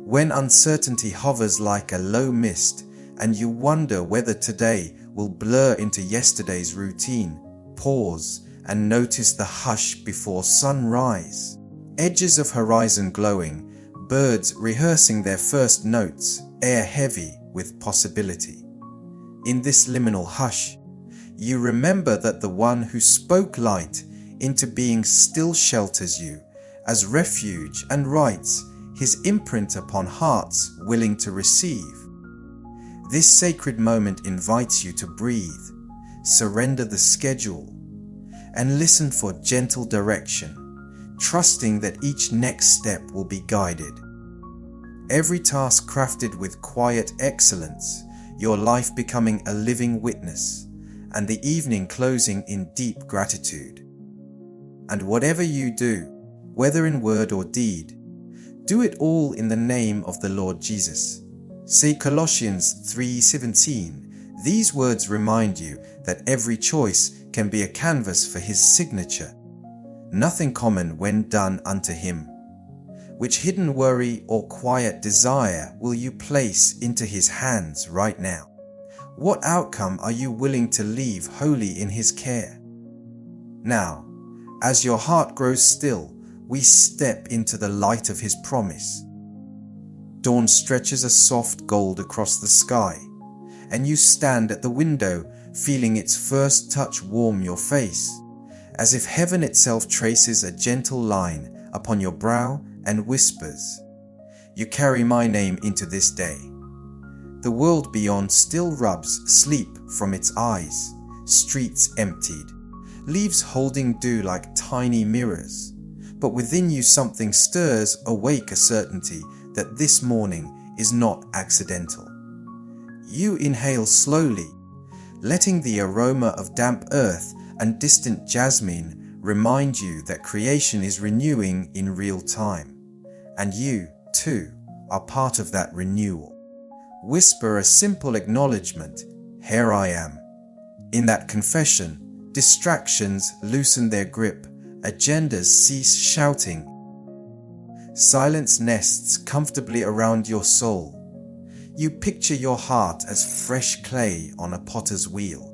When uncertainty hovers like a low mist and you wonder whether today will blur into yesterday's routine, pause and notice the hush before sunrise. Edges of horizon glowing, birds rehearsing their first notes, air heavy with possibility. In this liminal hush, you remember that the one who spoke light into being still shelters you as refuge and writes his imprint upon hearts willing to receive. This sacred moment invites you to breathe, surrender the schedule, and listen for gentle direction, trusting that each next step will be guided. Every task crafted with quiet excellence, your life becoming a living witness, and the evening closing in deep gratitude. And whatever you do, whether in word or deed, do it all in the name of the Lord Jesus. See Colossians 3:17. These words remind you that every choice can be a canvas for his signature. Nothing common when done unto him. Which hidden worry or quiet desire will you place into his hands right now? What outcome are you willing to leave wholly in his care? Now, as your heart grows still, we step into the light of his promise. Dawn stretches a soft gold across the sky, and you stand at the window feeling its first touch warm your face, as if heaven itself traces a gentle line upon your brow and whispers, "You carry my name into this day." The world beyond still rubs sleep from its eyes, streets emptied, leaves holding dew like tiny mirrors. But within you something stirs awake a certainty that this morning is not accidental. You inhale slowly, letting the aroma of damp earth and distant jasmine remind you that creation is renewing in real time. And you, too, are part of that renewal. Whisper a simple acknowledgement, "Here I am." In that confession, distractions loosen their grip, agendas cease shouting. Silence nests comfortably around your soul. You picture your heart as fresh clay on a potter's wheel.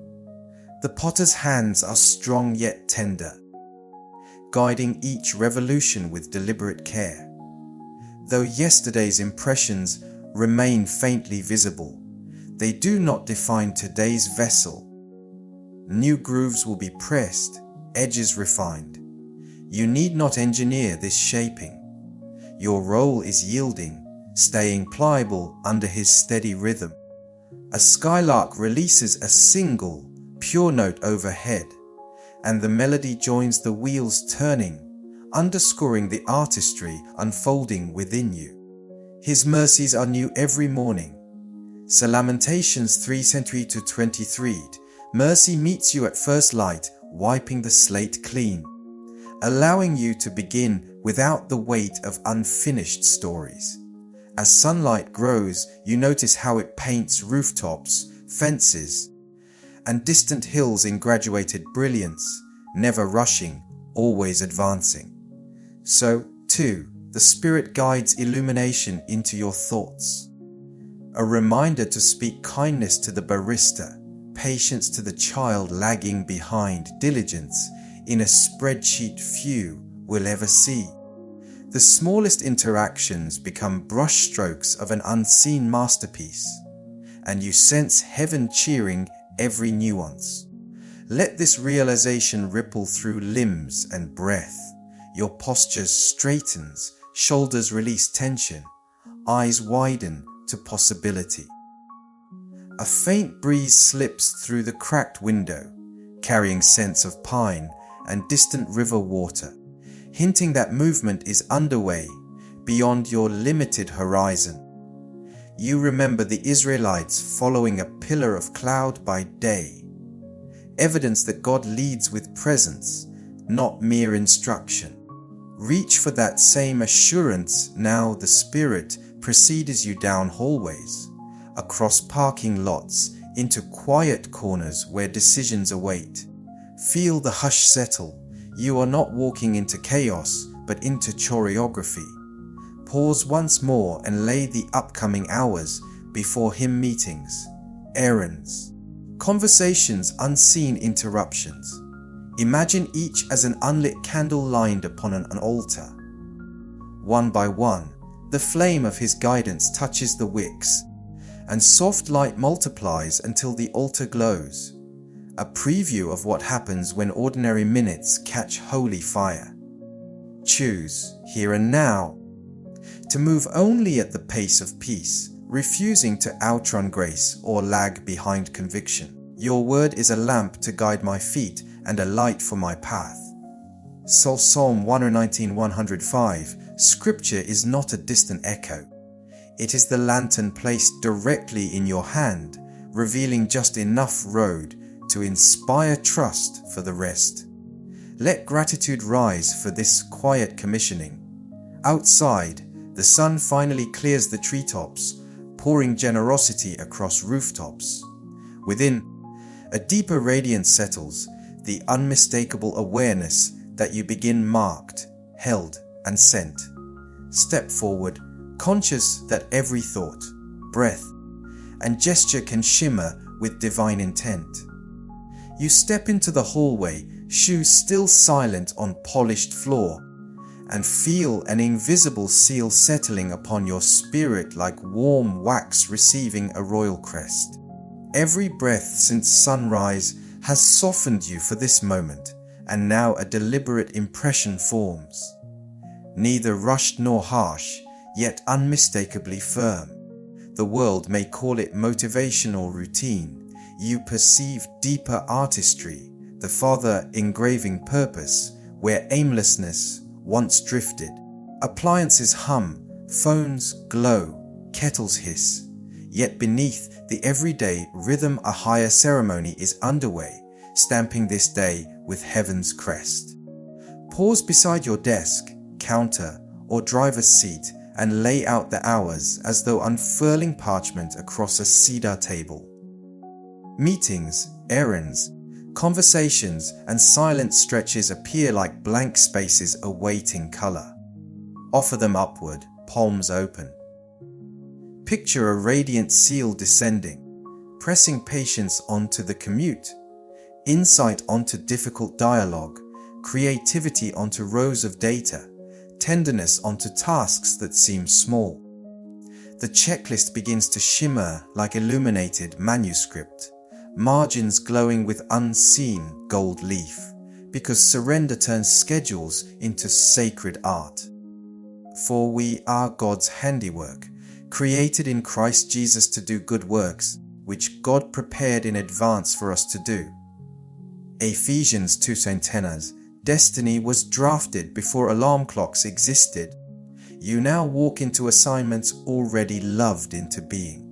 The potter's hands are strong yet tender, guiding each revolution with deliberate care. Though yesterday's impressions remain faintly visible, they do not define today's vessel. New grooves will be pressed, edges refined. You need not engineer this shaping. Your role is yielding, staying pliable under his steady rhythm. A skylark releases a single, pure note overhead, and the melody joins the wheels turning, underscoring the artistry unfolding within you. His mercies are new every morning. So Lamentations 3:23, mercy meets you at first light, wiping the slate clean, allowing you to begin without the weight of unfinished stories. As sunlight grows, you notice how it paints rooftops, fences, and distant hills in graduated brilliance, never rushing, always advancing. So, too, the Spirit guides illumination into your thoughts. A reminder to speak kindness to the barista, patience to the child lagging behind, diligence in a spreadsheet few will ever see. The smallest interactions become brushstrokes of an unseen masterpiece, and you sense heaven cheering every nuance. Let this realization ripple through limbs and breath. Your posture straightens, shoulders release tension, eyes widen to possibility. A faint breeze slips through the cracked window, carrying scents of pine and distant river water, hinting that movement is underway beyond your limited horizon. You remember the Israelites following a pillar of cloud by day, evidence that God leads with presence, not mere instruction. Reach for that same assurance now. The Spirit precedes you down hallways, across parking lots, into quiet corners where decisions await. Feel the hush settle. You are not walking into chaos, but into choreography. Pause once more and lay the upcoming hours before him. Meetings, errands, conversations, unseen interruptions. Imagine each as an unlit candle lined upon an altar. One by one, the flame of his guidance touches the wicks, and soft light multiplies until the altar glows. A preview of what happens when ordinary minutes catch holy fire. Choose, here and now, to move only at the pace of peace, refusing to outrun grace or lag behind conviction. Your word is a lamp to guide my feet and a light for my path. Psalm 119:105. Scripture is not a distant echo. It is the lantern placed directly in your hand, revealing just enough road to inspire trust for the rest. Let gratitude rise for this quiet commissioning. Outside, the sun finally clears the treetops, pouring generosity across rooftops. Within, a deeper radiance settles, the unmistakable awareness that you begin marked, held, and sent. Step forward, conscious that every thought, breath, and gesture can shimmer with divine intent. You step into the hallway, shoes still silent on polished floor, and feel an invisible seal settling upon your spirit like warm wax receiving a royal crest. Every breath since sunrise has softened you for this moment, and now a deliberate impression forms. Neither rushed nor harsh, yet unmistakably firm. The world may call it motivation or routine. You perceive deeper artistry, the Father engraving purpose where aimlessness once drifted. Appliances hum, phones glow, kettles hiss. Yet beneath the everyday rhythm a higher ceremony is underway, stamping this day with heaven's crest. Pause beside your desk, counter, or driver's seat and lay out the hours as though unfurling parchment across a cedar table. Meetings, errands, conversations, and silent stretches appear like blank spaces awaiting color. Offer them upward, palms open. Picture a radiant seal descending, pressing patience onto the commute, insight onto difficult dialogue, creativity onto rows of data, tenderness onto tasks that seem small. The checklist begins to shimmer like illuminated manuscript, margins glowing with unseen gold leaf, because surrender turns schedules into sacred art. For we are God's handiwork, created in Christ Jesus to do good works, which God prepared in advance for us to do. Ephesians 2:10. Destiny was drafted before alarm clocks existed. You now walk into assignments already loved into being.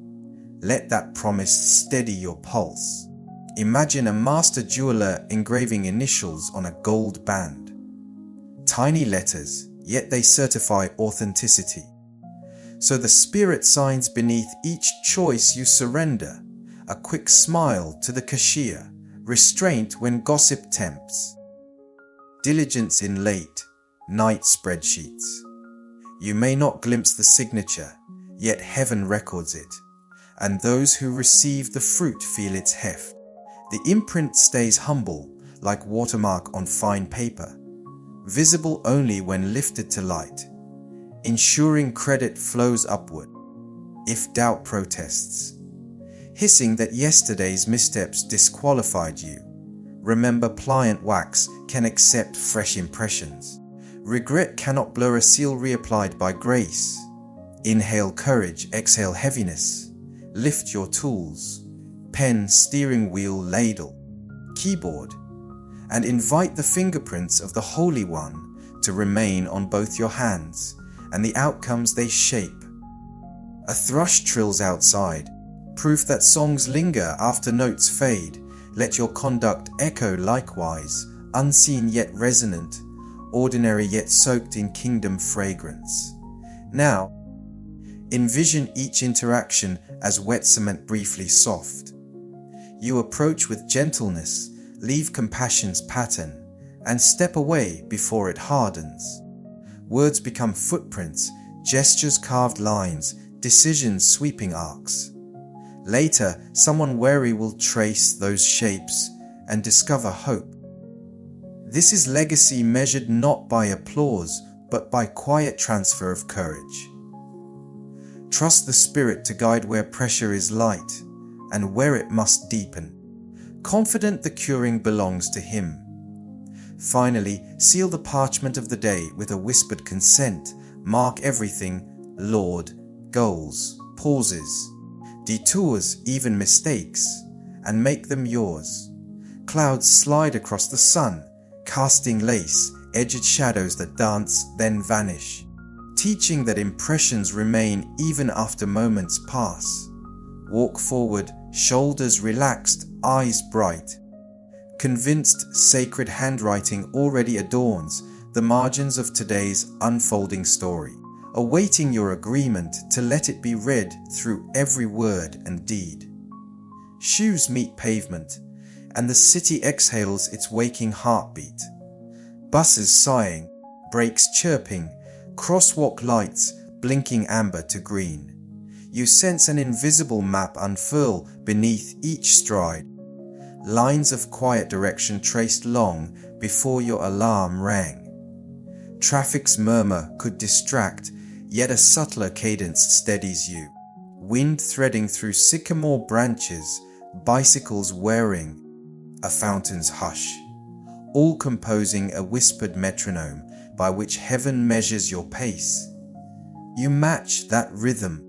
Let that promise steady your pulse. Imagine a master jeweler engraving initials on a gold band. Tiny letters, yet they certify authenticity. So the spirit signs beneath each choice you surrender, a quick smile to the cashier, restraint when gossip tempts, diligence in late, night spreadsheets. You may not glimpse the signature, yet heaven records it, and those who receive the fruit feel its heft. The imprint stays humble, like watermark on fine paper, visible only when lifted to light, ensuring credit flows upward, if doubt protests, hissing that yesterday's missteps disqualified you. Remember, pliant wax can accept fresh impressions. Regret cannot blur a seal reapplied by grace. Inhale courage, exhale heaviness. Lift your tools, pen, steering wheel, ladle, keyboard, and invite the fingerprints of the Holy One to remain on both your hands and the outcomes they shape. A thrush trills outside, proof that songs linger after notes fade. Let your conduct echo likewise, unseen yet resonant, ordinary yet soaked in kingdom fragrance. Now, envision each interaction as wet cement briefly soft. You approach with gentleness, leave compassion's pattern, and step away before it hardens. Words become footprints, gestures carved lines, decisions sweeping arcs. Later, someone wary will trace those shapes and discover hope. This is legacy measured not by applause, but by quiet transfer of courage. Trust the Spirit to guide where pressure is light and where it must deepen, confident the curing belongs to Him. Finally, seal the parchment of the day with a whispered consent. Mark everything, Lord, goals, pauses, detours, even mistakes, and make them yours. Clouds slide across the sun, casting lace, edged shadows that dance, then vanish, teaching that impressions remain even after moments pass. Walk forward, shoulders relaxed, eyes bright. Convinced sacred handwriting already adorns the margins of today's unfolding story, awaiting your agreement to let it be read through every word and deed. Shoes meet pavement, and the city exhales its waking heartbeat. Buses sighing, brakes chirping, crosswalk lights blinking amber to green. You sense an invisible map unfurl beneath each stride. Lines of quiet direction traced long before your alarm rang. Traffic's murmur could distract, yet a subtler cadence steadies you. Wind threading through sycamore branches, bicycles whirring, a fountain's hush, all composing a whispered metronome by which heaven measures your pace. You match that rhythm,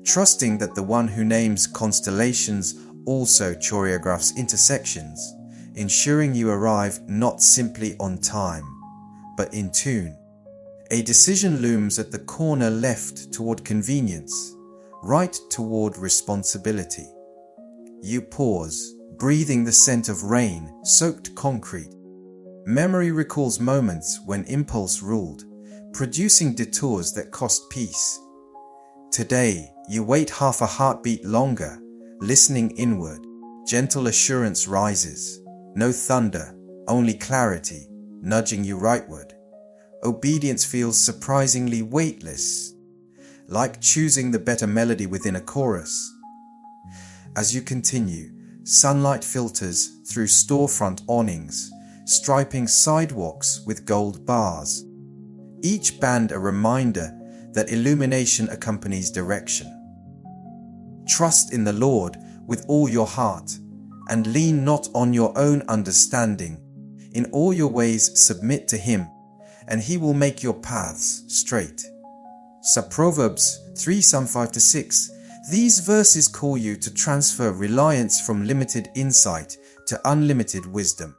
trusting that the one who names constellations also choreographs intersections, ensuring you arrive not simply on time, but in tune. A decision looms at the corner left toward convenience, right toward responsibility. You pause, breathing the scent of rain-soaked concrete. Memory recalls moments when impulse ruled, producing detours that cost peace. Today, you wait half a heartbeat longer, listening inward. Gentle assurance rises. No thunder, only clarity, nudging you rightward. Obedience feels surprisingly weightless, like choosing the better melody within a chorus. As you continue, sunlight filters through storefront awnings, striping sidewalks with gold bars. Each band a reminder that illumination accompanies direction. Trust in the Lord with all your heart, and lean not on your own understanding. In all your ways submit to Him, and He will make your paths straight. Proverbs 3 Psalm 5-6. These verses call you to transfer reliance from limited insight to unlimited wisdom,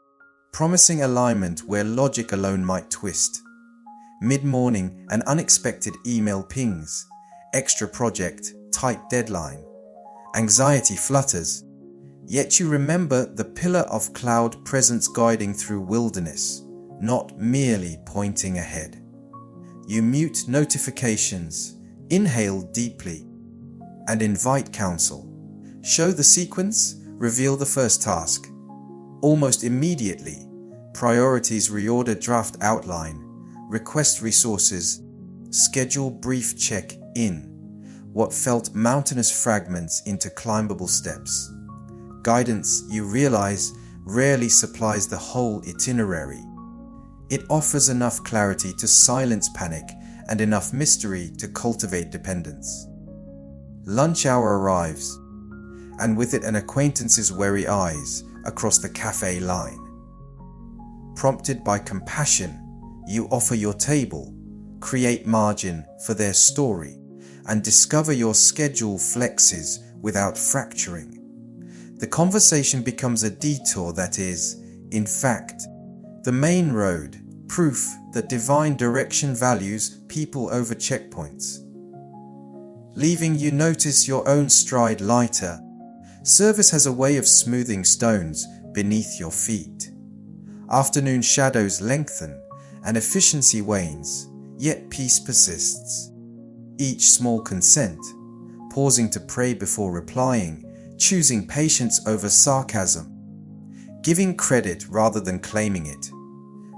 promising alignment where logic alone might twist. Mid-morning, an unexpected email pings. Extra project, tight deadline. Anxiety flutters. Yet you remember the pillar of cloud presence guiding through wilderness, not merely pointing ahead. You mute notifications, inhale deeply, and invite counsel. Show the sequence, reveal the first task. Almost immediately, priorities reorder draft outline, request resources, schedule brief check-in. What felt mountainous fragments into climbable steps. Guidance, you realize, rarely supplies the whole itinerary. It offers enough clarity to silence panic and enough mystery to cultivate dependence. Lunch hour arrives, and with it an acquaintance's wary eyes across the cafe line. Prompted by compassion, you offer your table, create margin for their story, and discover your schedule flexes without fracturing. The conversation becomes a detour that is, in fact, the main road, proof that divine direction values people over checkpoints. Leaving you notice your own stride lighter. Service has a way of smoothing stones beneath your feet. Afternoon shadows lengthen and efficiency wanes, yet peace persists. Each small consent, pausing to pray before replying, choosing patience over sarcasm, giving credit rather than claiming it,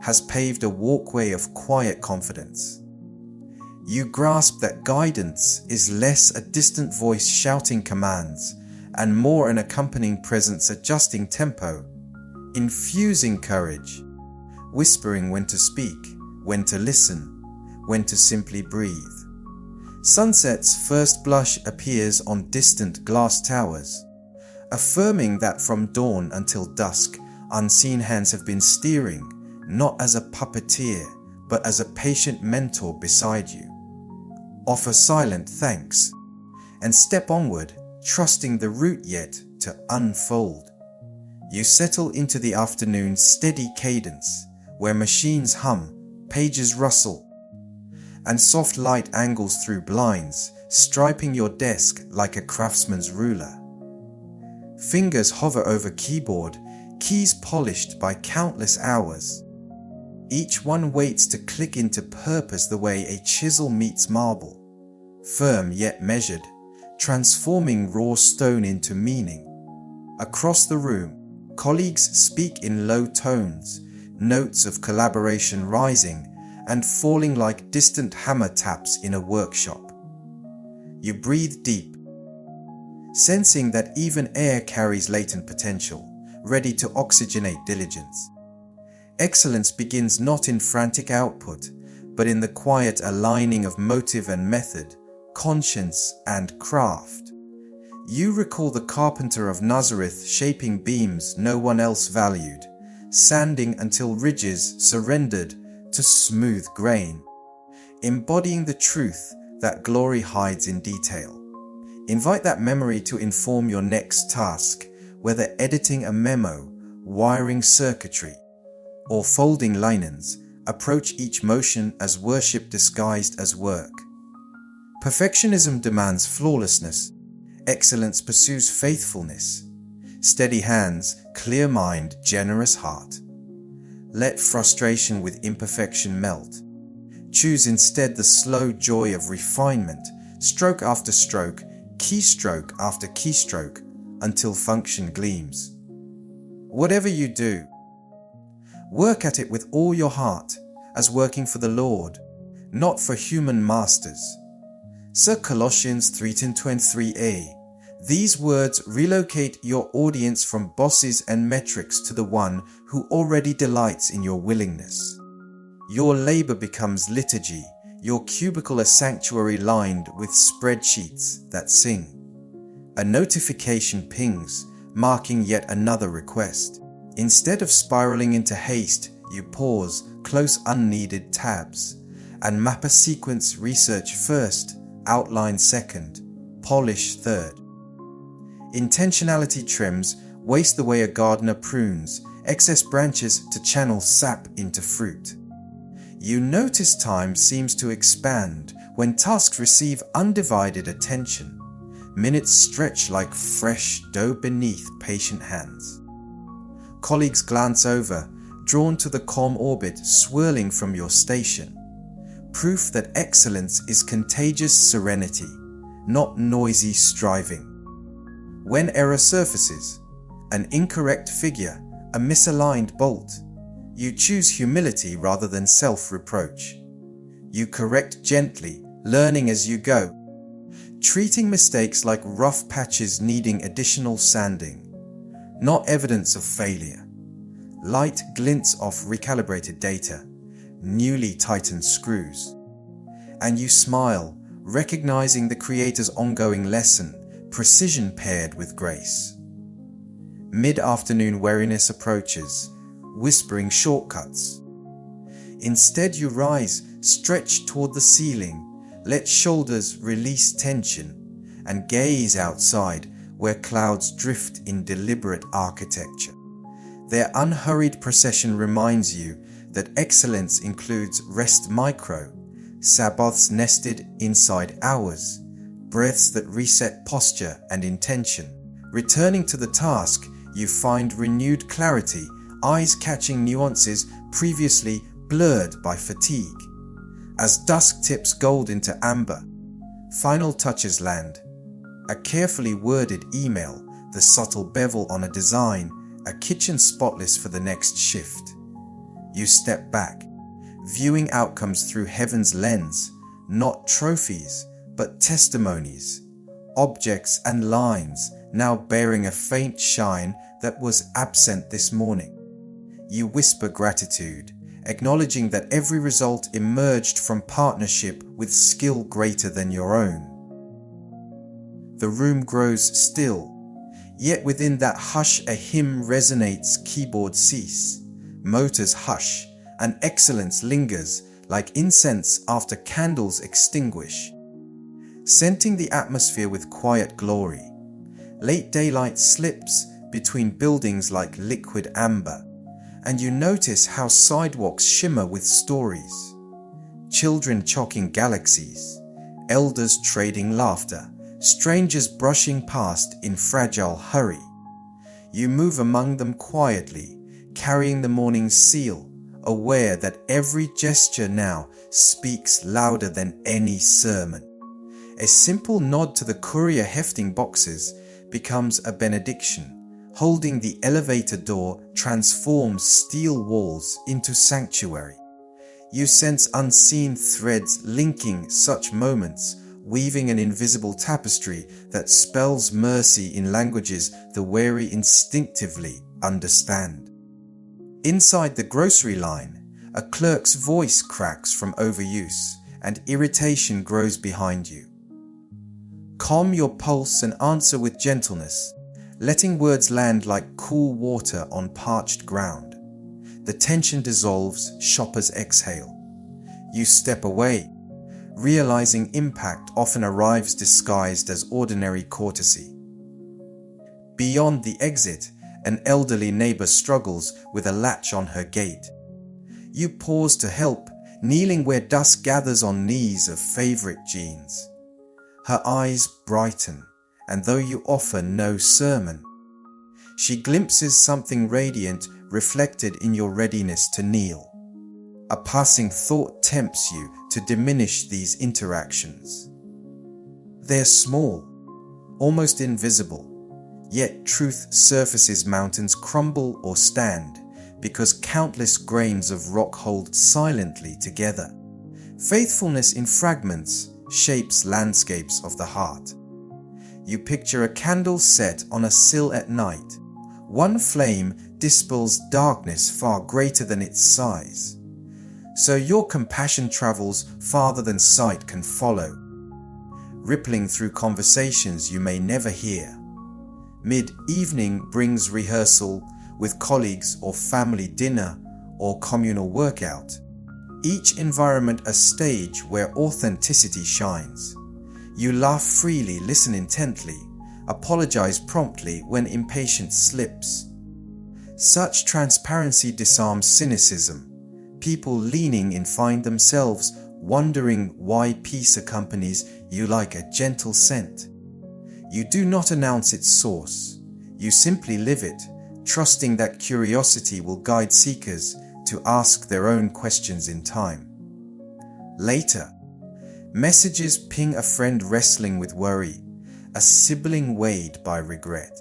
has paved a walkway of quiet confidence. You grasp that guidance is less a distant voice shouting commands and more an accompanying presence adjusting tempo, infusing courage, whispering when to speak, when to listen, when to simply breathe. Sunset's first blush appears on distant glass towers, affirming that from dawn until dusk, unseen hands have been steering, not as a puppeteer, but as a patient mentor beside you. Offer silent thanks, and step onward, trusting the route yet to unfold. You settle into the afternoon's steady cadence, where machines hum, pages rustle, and soft light angles through blinds, striping your desk like a craftsman's ruler. Fingers hover over keyboard, keys polished by countless hours. Each one waits to click into purpose the way a chisel meets marble, firm yet measured, transforming raw stone into meaning. Across the room, colleagues speak in low tones, notes of collaboration rising and falling like distant hammer taps in a workshop. You breathe deep, sensing that even air carries latent potential, ready to oxygenate diligence. Excellence begins not in frantic output, but in the quiet aligning of motive and method, conscience and craft. You recall the carpenter of Nazareth shaping beams no one else valued, sanding until ridges surrendered to smooth grain, embodying the truth that glory hides in detail. Invite that memory to inform your next task, whether editing a memo, wiring circuitry, or folding linens. Approach each motion as worship disguised as work. Perfectionism demands flawlessness. Excellence pursues faithfulness. Steady hands, clear mind, generous heart. Let frustration with imperfection melt. Choose instead the slow joy of refinement, stroke after stroke, keystroke after keystroke, until function gleams. Whatever you do, work at it with all your heart, as working for the Lord, not for human masters. Sir Colossians 3:23a. These words relocate your audience from bosses and metrics to the one who already delights in your willingness. Your labor becomes liturgy, your cubicle a sanctuary lined with spreadsheets that sing. A notification pings, marking yet another request. Instead of spiraling into haste, you pause, close unneeded tabs, and map a sequence: research first, outline second, polish third. Intentionality trims waste the way a gardener prunes excess branches to channel sap into fruit. You notice time seems to expand when tasks receive undivided attention. Minutes stretch like fresh dough beneath patient hands. Colleagues glance over, drawn to the calm orbit swirling from your station. Proof that excellence is contagious serenity, not noisy striving. When error surfaces, an incorrect figure, a misaligned bolt, you choose humility rather than self-reproach. You correct gently, learning as you go, treating mistakes like rough patches needing additional sanding, not evidence of failure. Light glints off recalibrated data, newly tightened screws. And you smile, recognizing the Creator's ongoing lesson, precision paired with grace. Mid-afternoon weariness approaches, whispering shortcuts. Instead you rise, stretch toward the ceiling, let shoulders release tension, and gaze outside where clouds drift in deliberate architecture. Their unhurried procession reminds you that excellence includes rest micro, Sabbaths nested inside hours, breaths that reset posture and intention. Returning to the task, you find renewed clarity, eyes catching nuances previously blurred by fatigue. As dusk tips gold into amber, final touches land. A carefully worded email, the subtle bevel on a design, a kitchen spotless for the next shift. You step back, viewing outcomes through heaven's lens, not trophies, but testimonies, objects and lines now bearing a faint shine that was absent this morning. You whisper gratitude, acknowledging that every result emerged from partnership with skill greater than your own. The room grows still, yet within that hush a hymn resonates. Keyboards cease, motors hush, and excellence lingers like incense after candles extinguish, scenting the atmosphere with quiet glory. Late daylight slips between buildings like liquid amber, and you notice how sidewalks shimmer with stories. Children chalking galaxies, elders trading laughter, strangers brushing past in fragile hurry. You move among them quietly, carrying the morning's seal, aware that every gesture now speaks louder than any sermon. A simple nod to the courier hefting boxes becomes a benediction. Holding the elevator door transforms steel walls into sanctuary. You sense unseen threads linking such moments, weaving an invisible tapestry that spells mercy in languages the weary instinctively understand. Inside the grocery line, a clerk's voice cracks from overuse, and irritation grows behind you. Calm your pulse and answer with gentleness, letting words land like cool water on parched ground. The tension dissolves, shoppers exhale. You step away, realizing impact often arrives disguised as ordinary courtesy. Beyond the exit, an elderly neighbor struggles with a latch on her gate. You pause to help, kneeling where dust gathers on knees of favorite jeans. Her eyes brighten, and though you offer no sermon, she glimpses something radiant reflected in your readiness to kneel. A passing thought tempts you to diminish these interactions. They're small, almost invisible, yet truth surfaces. Mountains crumble or stand because countless grains of rock hold silently together. Faithfulness in fragments shapes landscapes of the heart. You picture a candle set on a sill at night. One flame dispels darkness far greater than its size. So your compassion travels farther than sight can follow, rippling through conversations you may never hear. Mid-evening brings rehearsal with colleagues or family dinner or communal workout. Each environment a stage where authenticity shines. You laugh freely, listen intently, apologize promptly when impatience slips. Such transparency disarms cynicism. People leaning in find themselves wondering why peace accompanies you like a gentle scent. You do not announce its source. You simply live it, trusting that curiosity will guide seekers to ask their own questions in time. Later, messages ping a friend wrestling with worry, a sibling weighed by regret.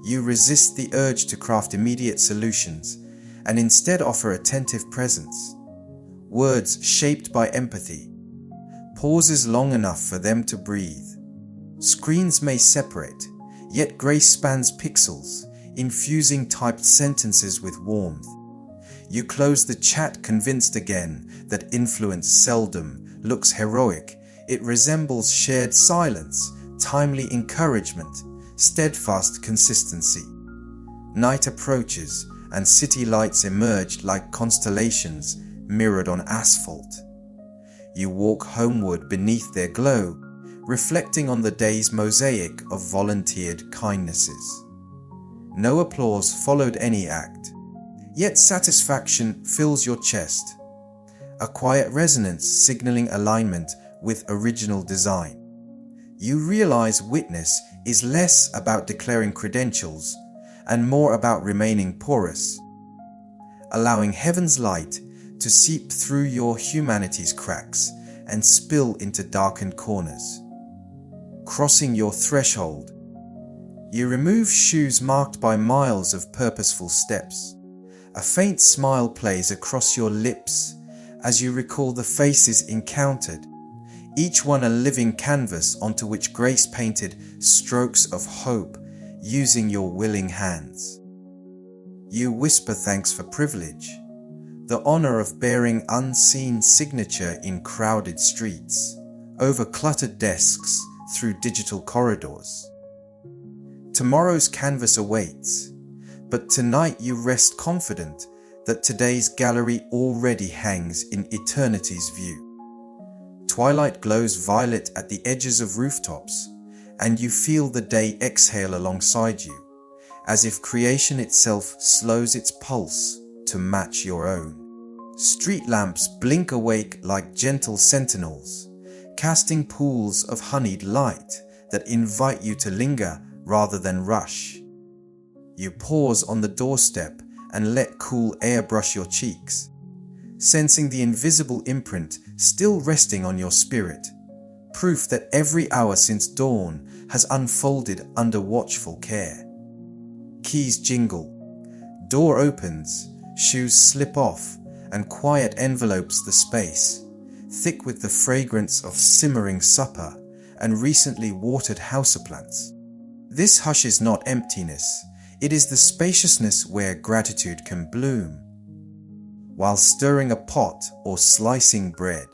You resist the urge to craft immediate solutions and instead offer attentive presence. Words shaped by empathy, pauses long enough for them to breathe. Screens may separate, yet grace spans pixels, infusing typed sentences with warmth. You close the chat convinced again that influence seldom looks heroic. It resembles shared silence, timely encouragement, steadfast consistency. Night approaches, and city lights emerge like constellations mirrored on asphalt. You walk homeward beneath their glow, reflecting on the day's mosaic of volunteered kindnesses. No applause followed any act, yet satisfaction fills your chest, a quiet resonance signaling alignment with original design. You realize witness is less about declaring credentials and more about remaining porous, allowing heaven's light to seep through your humanity's cracks and spill into darkened corners. Crossing your threshold, you remove shoes marked by miles of purposeful steps. A faint smile plays across your lips as you recall the faces encountered, each one a living canvas onto which Grace painted strokes of hope using your willing hands. You whisper thanks for privilege, the honor of bearing unseen signature in crowded streets, over cluttered desks, through digital corridors. Tomorrow's canvas awaits, but tonight you rest confident that today's gallery already hangs in eternity's view. Twilight glows violet at the edges of rooftops, and you feel the day exhale alongside you, as if creation itself slows its pulse to match your own. Street lamps blink awake like gentle sentinels, casting pools of honeyed light that invite you to linger rather than rush. You pause on the doorstep and let cool air brush your cheeks, sensing the invisible imprint still resting on your spirit, proof that every hour since dawn has unfolded under watchful care. Keys jingle, door opens, shoes slip off, and quiet envelopes the space, thick with the fragrance of simmering supper and recently watered houseplants. This hush is not emptiness, it is the spaciousness where gratitude can bloom. While stirring a pot or slicing bread,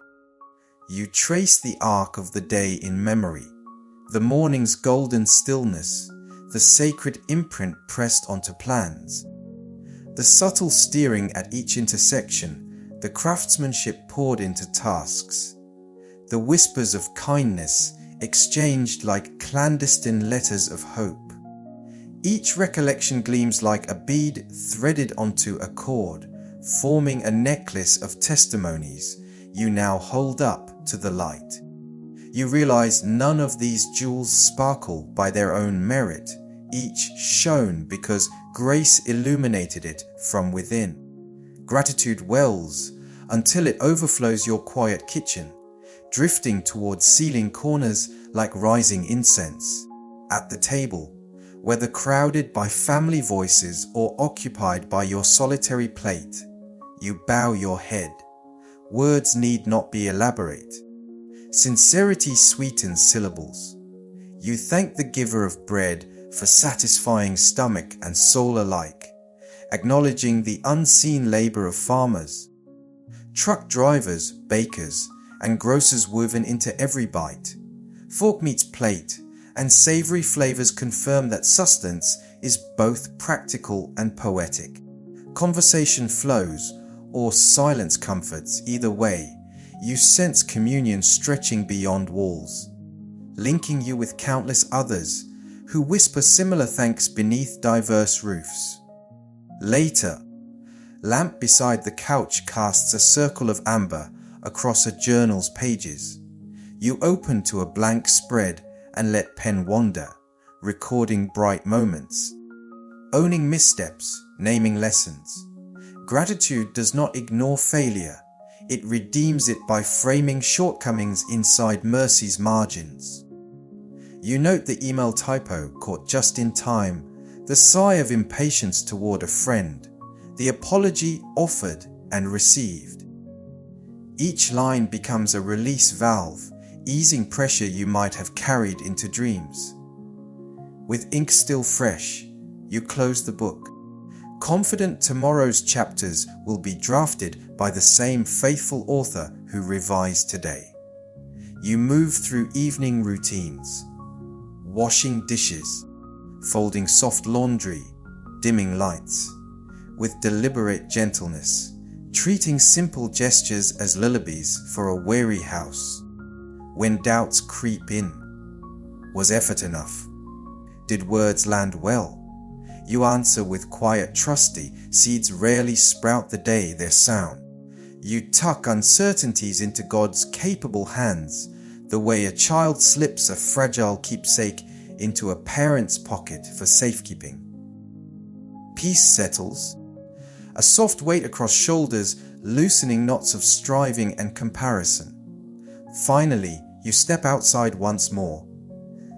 you trace the arc of the day in memory, the morning's golden stillness, the sacred imprint pressed onto plans, the subtle steering at each intersection, the craftsmanship poured into tasks, the whispers of kindness exchanged like clandestine letters of hope. Each recollection gleams like a bead threaded onto a cord, forming a necklace of testimonies you now hold up to the light. You realize none of these jewels sparkle by their own merit, each shone because grace illuminated it from within. Gratitude wells until it overflows your quiet kitchen, drifting towards ceiling corners like rising incense. At the table, whether crowded by family voices or occupied by your solitary plate, you bow your head. Words need not be elaborate. Sincerity sweetens syllables. You thank the giver of bread for satisfying stomach and soul alike, acknowledging the unseen labor of farmers, truck drivers, bakers, and grocers woven into every bite. Fork meets plate, and savory flavors confirm that sustenance is both practical and poetic. Conversation flows, or silence comforts. Either way, you sense communion stretching beyond walls, linking you with countless others who whisper similar thanks beneath diverse roofs. Later, lamp beside the couch casts a circle of amber across a journal's pages. You open to a blank spread and let pen wander, recording bright moments, owning missteps, naming lessons. Gratitude does not ignore failure, it redeems it by framing shortcomings inside mercy's margins. You note the email typo caught just in time, the sigh of impatience toward a friend, the apology offered and received. Each line becomes a release valve, easing pressure you might have carried into dreams. With ink still fresh, you close the book, confident tomorrow's chapters will be drafted by the same faithful author who revised today. You move through evening routines, washing dishes, folding soft laundry, dimming lights, with deliberate gentleness, treating simple gestures as lullabies for a weary house. When doubts creep in, was effort enough? Did words land well? You answer with quiet trusty, seeds rarely sprout the day they're sown. You tuck uncertainties into God's capable hands, the way a child slips a fragile keepsake into a parent's pocket for safekeeping. Peace settles, a soft weight across shoulders, loosening knots of striving and comparison. Finally, you step outside once more.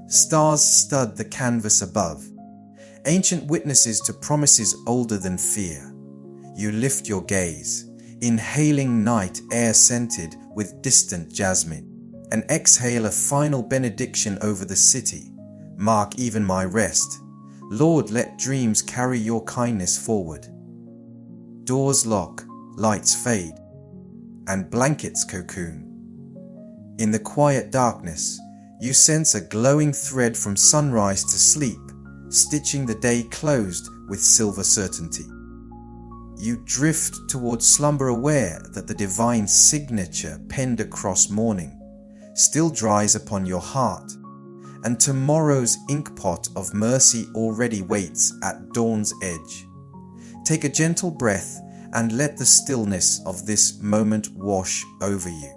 Stars stud the canvas above, ancient witnesses to promises older than fear. You lift your gaze, inhaling night air scented with distant jasmine, and exhale a final benediction over the city. Mark even my rest. Lord, let dreams carry your kindness forward. Doors lock, lights fade, and blankets cocoon. In the quiet darkness, you sense a glowing thread from sunrise to sleep, stitching the day closed with silver certainty. You drift towards slumber, aware that the divine signature penned across morning still dries upon your heart, and tomorrow's inkpot of mercy already waits at dawn's edge. Take a gentle breath and let the stillness of this moment wash over you.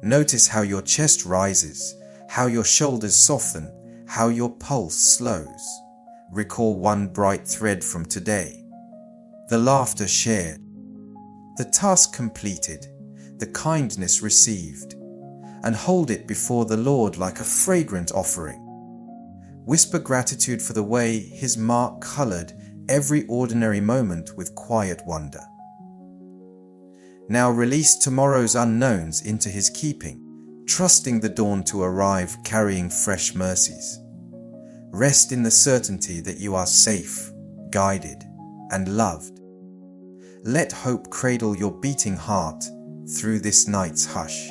Notice how your chest rises, how your shoulders soften, how your pulse slows. Recall one bright thread from today. The laughter shared, the task completed, the kindness received, and hold it before the Lord like a fragrant offering. Whisper gratitude for the way His mark colored every ordinary moment with quiet wonder. Now release tomorrow's unknowns into His keeping, trusting the dawn to arrive carrying fresh mercies. Rest in the certainty that you are safe, guided, and loved. Let hope cradle your beating heart through this night's hush.